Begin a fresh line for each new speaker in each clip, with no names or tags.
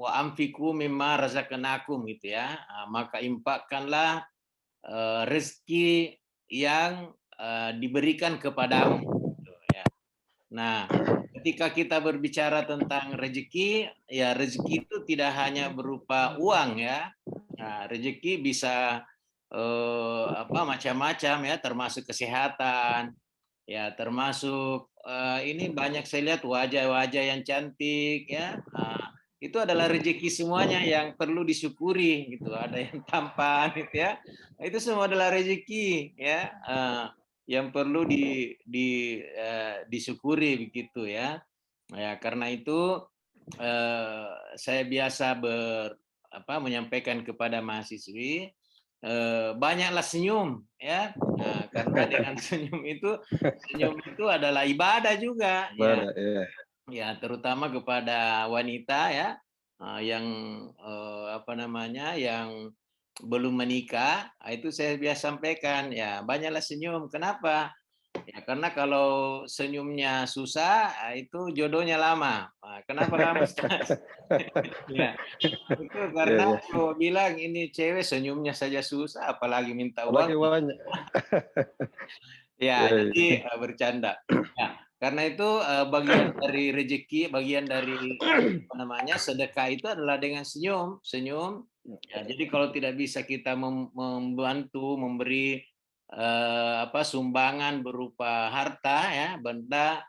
wa anfiqu mimma razaqnakum gitu ya. Maka infakkanlah rezeki yang diberikan kepadamu gitu ya. Nah, ketika kita berbicara tentang rezeki, ya rezeki itu tidak hanya berupa uang ya. Nah, rezeki bisa macam-macam ya, termasuk kesehatan, ya termasuk ini banyak saya lihat wajah-wajah yang cantik ya. Itu adalah rezeki semuanya yang perlu disyukuri gitu. Ada yang tampan gitu ya. Itu semua adalah rezeki ya. Yang perlu disyukuri begitu ya. Ya karena itu saya biasa menyampaikan kepada mahasiswi banyaklah senyum ya. Nah, karena dengan senyum itu adalah ibadah juga ya.
Ibadah, ya.
Ya, terutama kepada wanita ya yang yang belum menikah, itu saya biasa sampaikan ya, banyaklah senyum. Kenapa? Ya karena kalau senyumnya susah, itu jodohnya lama. Kenapa lama? Ya, itu
Iya,
karena
iya.
kalau bilang ini cewek senyumnya saja susah, apalagi minta uang.
Apalagi banyak.
Ya,
Iya, iya.
jadi bercanda. Ya, karena itu bagian dari rezeki, bagian dari sedekah itu adalah dengan senyum, senyum. Ya, jadi kalau tidak bisa kita membantu, memberi sumbangan berupa harta ya, benda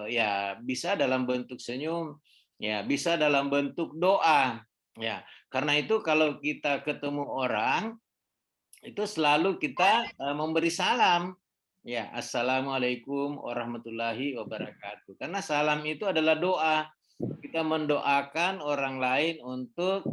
ya bisa dalam bentuk senyum, ya bisa dalam bentuk doa. Ya, karena itu kalau kita ketemu orang itu selalu kita memberi salam. Ya, assalamualaikum warahmatullahi wabarakatuh. Karena salam itu adalah doa. Kita mendoakan orang lain untuk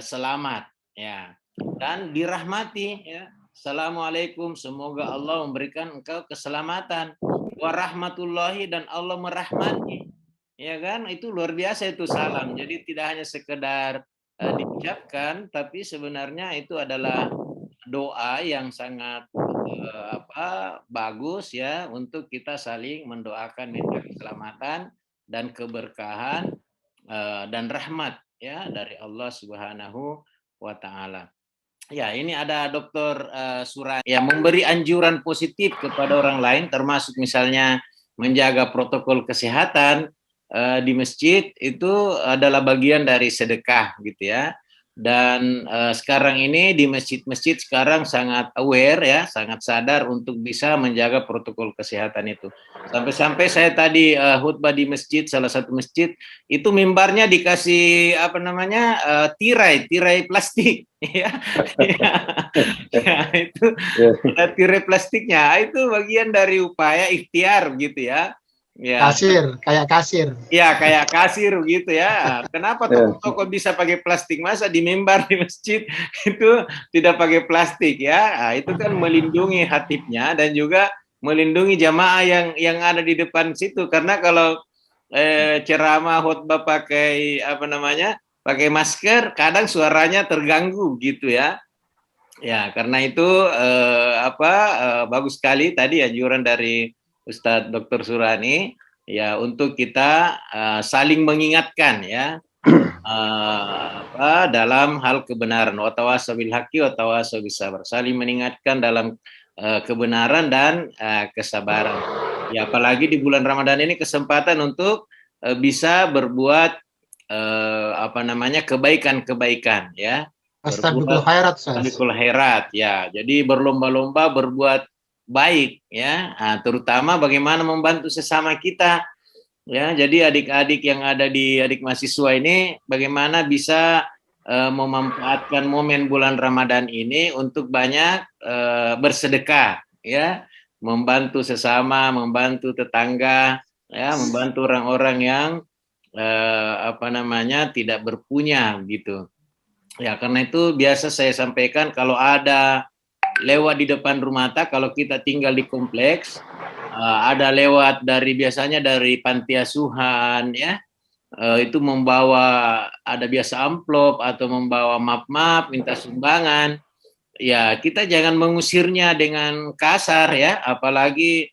selamat, ya, dan dirahmati. Ya. Assalamualaikum, semoga Allah memberikan engkau keselamatan. Warahmatullahi dan Allah merahmati. Ya kan, itu luar biasa itu salam. Jadi tidak hanya sekedar diucapkan, tapi sebenarnya itu adalah doa yang sangat bagus ya untuk kita saling mendoakan minta keselamatan dan keberkahan dan rahmat ya dari Allah Subhanahu wa taala. Ya, ini ada Dokter Surani yang memberi anjuran positif kepada orang lain termasuk misalnya menjaga protokol kesehatan di masjid itu adalah bagian dari sedekah gitu ya. Dan sekarang ini di masjid-masjid sekarang sangat aware ya, sangat sadar untuk bisa menjaga protokol kesehatan itu. Sampai-sampai saya tadi khutbah di masjid, salah satu masjid, itu mimbarnya dikasih tirai plastik ya. Ya, itu ada tirai plastiknya. Itu bagian dari upaya ikhtiar gitu ya. Ya,
kayak kasir.
ya kayak kasir gitu ya. Kenapa toko-toko bisa pakai plastik? Masa di mimbar di masjid itu tidak pakai plastik ya? Nah, itu kan melindungi hatibnya dan juga melindungi jamaah yang ada di depan situ. Karena kalau ceramah khutbah pakai pakai masker, kadang suaranya terganggu gitu ya. Ya, karena itu bagus sekali tadi anjuran dari Ustadz Dr. Surani ya untuk kita saling mengingatkan ya dalam hal kebenaran. Wa tawassaw bil haqqi wa tawassaw bis sabr. Saling mengingatkan dalam kebenaran dan kesabaran. Ya, apalagi di bulan Ramadan ini kesempatan untuk bisa berbuat kebaikan-kebaikan ya.
Astagfirul khairat,
Astagfirul khairat ya. Jadi berlomba-lomba berbuat baik ya. Nah, terutama bagaimana membantu sesama kita ya. Jadi adik-adik yang ada di adik mahasiswa ini bagaimana bisa memanfaatkan momen bulan Ramadan ini untuk banyak bersedekah ya, membantu sesama, membantu tetangga ya, membantu orang-orang yang tidak berpunya gitu. Ya, karena itu biasa saya sampaikan kalau ada lewat di depan rumah kalau kita tinggal di kompleks, ada lewat biasanya dari panti asuhan ya, itu membawa ada biasa amplop atau membawa map-map minta sumbangan. Ya, kita jangan mengusirnya dengan kasar ya, apalagi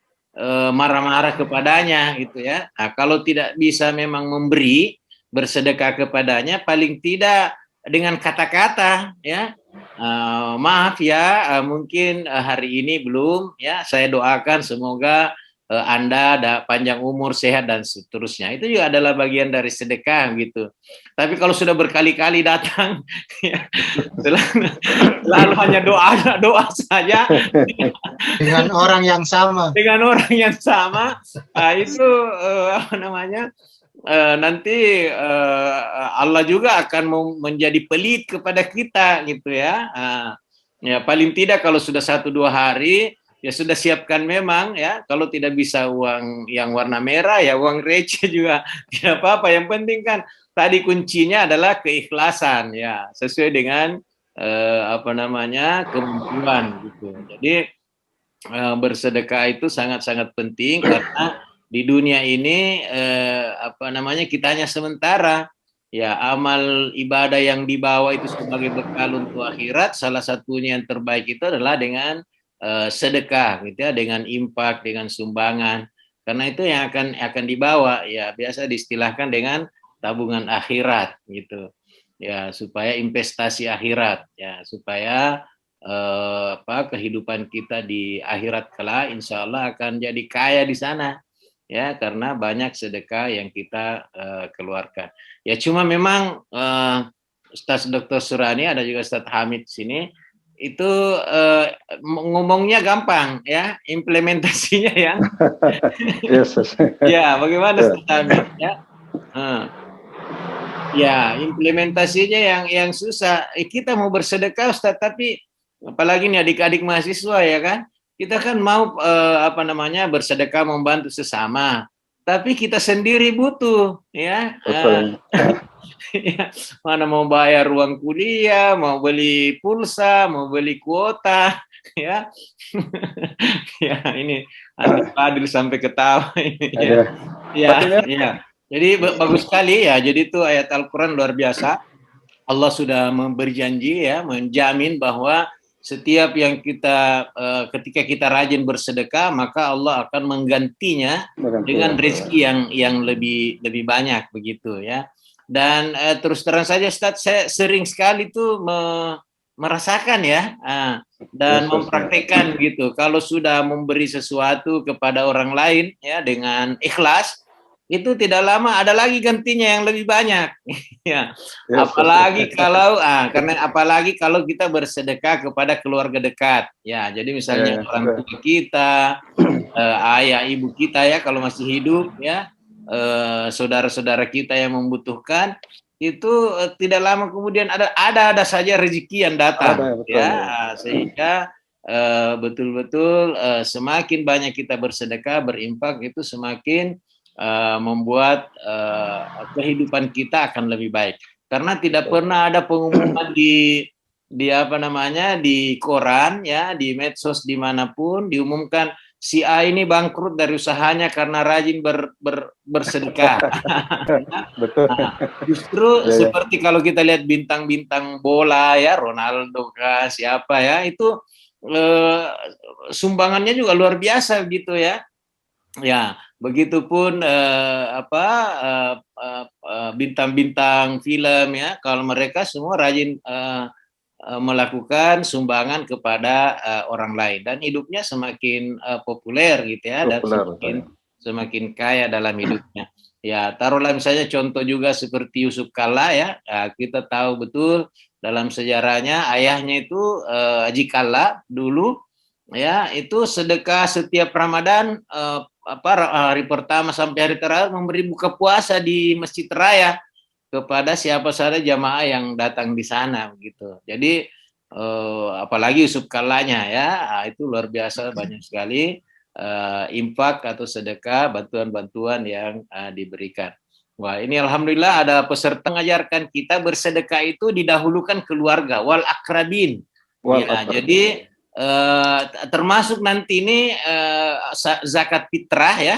marah-marah kepadanya gitu ya. Nah, kalau tidak bisa memang memberi, bersedekah kepadanya paling tidak dengan kata-kata, ya. Maaf ya, mungkin hari ini belum, ya. Saya doakan semoga Anda ada panjang umur, sehat dan seterusnya. Itu juga adalah bagian dari sedekah gitu. Tapi kalau sudah berkali-kali datang, ya, selalu hanya doa saja
Dengan orang yang sama.
dengan orang yang sama, itu apa namanya? Nanti Allah juga akan menjadi pelit kepada kita gitu ya. Ya paling tidak kalau sudah 1-2 hari ya sudah siapkan memang ya. Kalau tidak bisa uang yang warna merah ya uang receh juga tidak apa-apa. Yang penting kan tadi kuncinya adalah keikhlasan ya sesuai dengan apa namanya kemampuan gitu. Jadi bersedekah itu sangat-sangat penting karena di dunia ini apa namanya kita hanya sementara ya amal ibadah yang dibawa itu sebagai bekal untuk akhirat salah satunya yang terbaik itu adalah dengan sedekah gitu ya dengan infak dengan sumbangan karena itu yang akan dibawa ya biasa diistilahkan dengan tabungan akhirat gitu ya supaya investasi akhirat ya supaya kehidupan kita di akhirat kelak insya Allah akan jadi kaya di sana ya karena banyak sedekah yang kita keluarkan ya cuma memang Ustaz Dr. Surani ada juga Ustaz Hamid sini itu ngomongnya gampang ya implementasinya yang
Yes, yes.
ya bagaimana
Ya.
Ustaz Hamid ya ya implementasinya yang susah kita mau bersedekah Ustaz tapi apalagi nih adik-adik mahasiswa ya kan kita kan mau apa namanya bersedekah membantu sesama tapi kita sendiri butuh ya
Betul.
ya, mana mau bayar uang kuliah mau beli pulsa mau beli kuota ya ya ini Adil sampai ketawa ini ya ya, ya. Jadi bagus sekali ya jadi itu ayat Al-Quran luar biasa Allah sudah memberi janji ya menjamin bahwa setiap yang kita ketika kita rajin bersedekah maka Allah akan menggantinya dengan rezeki yang lebih banyak begitu ya dan terus terang saja Ustaz saya sering sekali tuh merasakan ya dan mempraktekkan gitu kalau sudah memberi sesuatu kepada orang lain ya dengan ikhlas itu tidak lama ada lagi gantinya yang lebih banyak ya apalagi kalau apalagi kalau kita bersedekah kepada keluarga dekat ya jadi misalnya orang tua kita ayah ibu kita ya kalau masih hidup ya saudara-saudara kita yang membutuhkan itu tidak lama kemudian ada saja rezeki yang datang ya sehingga betul-betul semakin banyak kita bersedekah berinfak itu semakin membuat kehidupan kita akan lebih baik karena tidak pernah ada pengumuman di apa namanya di koran ya di medsos dimanapun diumumkan si A ini bangkrut dari usahanya karena rajin bersedekah.
Betul.
Nah, justru seperti kalau kita lihat bintang-bintang bola ya Ronaldo kah siapa ya itu sumbangannya juga luar biasa gitu ya. Ya, begitupun bintang-bintang film ya, kalau mereka semua rajin melakukan sumbangan kepada orang lain dan hidupnya semakin populer gitu ya dan semakin kaya dalam hidupnya. Ya, taruhlah misalnya contoh juga seperti Yusuf Kalla ya, kita tahu betul dalam sejarahnya ayahnya itu Haji Kalla dulu ya itu sedekah setiap Ramadan hari pertama sampai hari terakhir memberi buka puasa di Masjid Raya kepada siapa saja jamaah yang datang di sana begitu. Jadi apalagi Yusuf Kallanya ya itu luar biasa banyak sekali infak atau sedekah bantuan-bantuan yang diberikan. Wah ini alhamdulillah ada peserta mengajarkan kita bersedekah itu didahulukan keluarga wal akrabin. Ya, jadi termasuk nanti ini zakat fitrah ya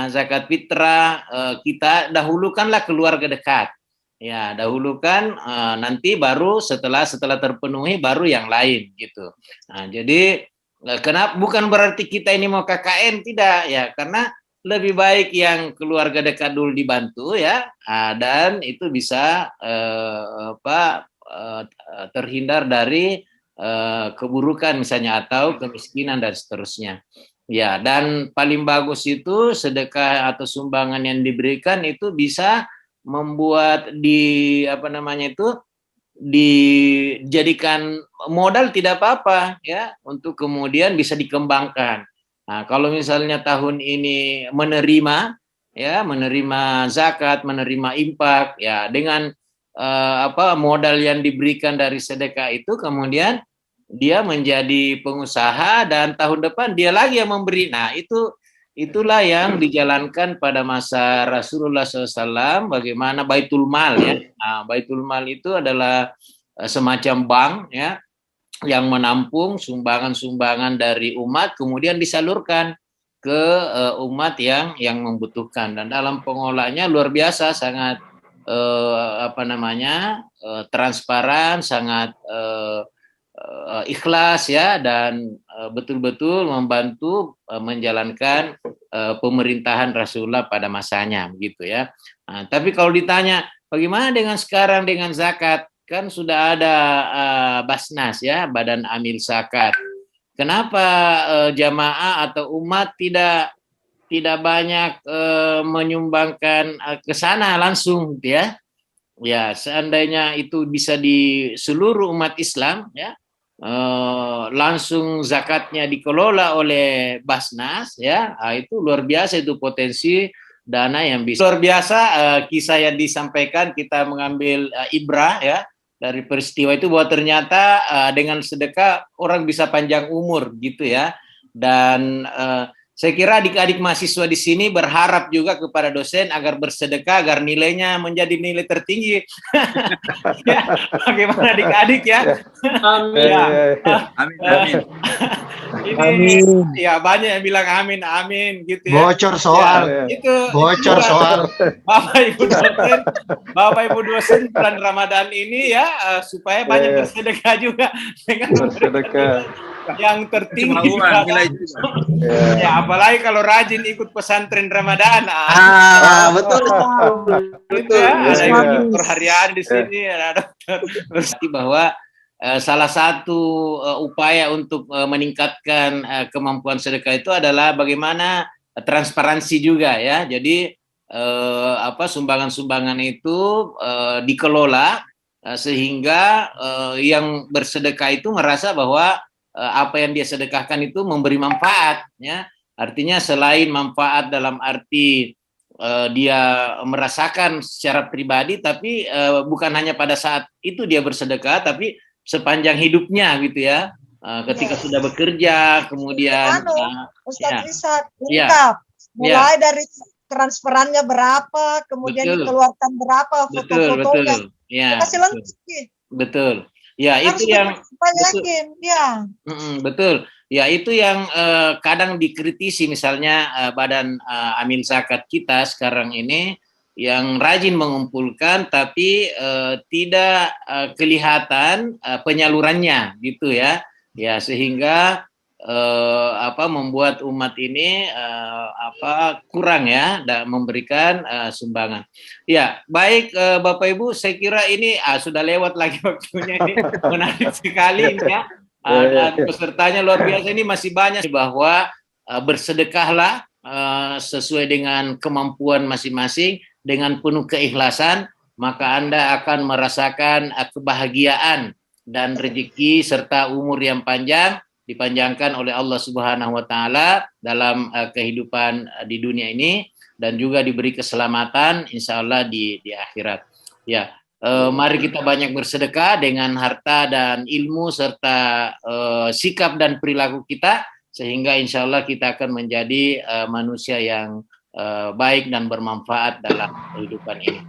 zakat fitrah kita dahulukanlah keluarga dekat ya dahulukan nanti baru setelah terpenuhi baru yang lain gitu. Nah jadi kenapa bukan berarti kita ini mau KKN tidak ya karena lebih baik yang keluarga dekat dulu dibantu ya, dan itu bisa terhindar dari keburukan misalnya atau kemiskinan dan seterusnya. Ya, dan paling bagus itu sedekah atau sumbangan yang diberikan itu bisa membuat dijadikan modal tidak apa-apa ya untuk kemudian bisa dikembangkan. Nah, kalau misalnya tahun ini menerima zakat, menerima infak ya dengan modal yang diberikan dari sedekah itu kemudian dia menjadi pengusaha dan tahun depan dia lagi yang memberi. Nah, itulah yang dijalankan pada masa Rasulullah SAW, bagaimana Baitul Mal ya. Nah, Baitul Mal itu adalah semacam bank ya yang menampung sumbangan-sumbangan dari umat kemudian disalurkan ke umat yang membutuhkan, dan dalam pengolahannya luar biasa, sangat transparan, sangat ikhlas ya, dan betul-betul membantu menjalankan pemerintahan Rasulullah pada masanya gitu ya. Nah, tapi kalau ditanya bagaimana dengan sekarang dengan zakat, kan sudah ada Basnas ya, Badan Amil Zakat. Kenapa jamaah atau umat tidak banyak menyumbangkan ke sana langsung ya? Ya, seandainya itu bisa di seluruh umat Islam ya, langsung zakatnya dikelola oleh Basnas ya, itu luar biasa, itu potensi dana yang bisa luar biasa. Kisah yang disampaikan kita mengambil ibrah ya dari peristiwa itu, bahwa ternyata dengan sedekah orang bisa panjang umur gitu ya. Dan saya kira adik-adik mahasiswa di sini berharap juga kepada dosen agar bersedekah agar nilainya menjadi nilai tertinggi. Ya, bagaimana adik-adik ya?
Amin.
Ya.
Amin. Amin.
Ini
Amin.
ya banyak yang bilang amin amin gitu ya.
Bocor soal.
Ya,
Bocor soal.
Bapak Ibu dosen bulan Ramadan ini ya supaya banyak bersedekah juga dengan
bersedekah
yang tertinggi.
ya,
apalagi kalau rajin ikut pesantren Ramadan.
Betul.
Betul. Ya, ada
ya.
dokter harian di sini, ada dokter. Bahwa salah satu upaya untuk meningkatkan kemampuan sedekah itu adalah bagaimana transparansi juga ya. Jadi sumbangan-sumbangan itu dikelola sehingga yang bersedekah itu merasa bahwa apa yang dia sedekahkan itu memberi manfaat ya. Artinya selain manfaat dalam arti dia merasakan secara pribadi, tapi bukan hanya pada saat itu dia bersedekah, tapi sepanjang hidupnya gitu ya. Ketika sudah bekerja, kemudian
Ustadz Rizat lengkap, mulai dari transferannya berapa, kemudian dikeluarkan berapa, foto-fotonya, kasih lengkap.
Betul. Ya,
harus
itu yang
yakin, ya.
Betul. Ya, itu yang kadang dikritisi, misalnya Badan Amil Zakat kita sekarang ini yang rajin mengumpulkan tapi tidak kelihatan penyalurannya gitu ya. Ya, sehingga membuat umat ini kurang ya memberikan sumbangan. Ya, baik Bapak Ibu, saya kira ini sudah lewat lagi waktunya, ini menarik sekali ini ya. Dan pesertanya luar biasa, ini masih banyak, bahwa bersedekahlah sesuai dengan kemampuan masing-masing dengan penuh keikhlasan, maka Anda akan merasakan kebahagiaan dan rezeki serta umur yang panjang dipanjangkan oleh Allah Subhanahu wa taala dalam kehidupan di dunia ini, dan juga diberi keselamatan insya Allah di akhirat. Ya, mari kita banyak bersedekah dengan harta dan ilmu serta sikap dan perilaku kita, sehingga insya Allah kita akan menjadi manusia yang baik dan bermanfaat dalam kehidupan ini.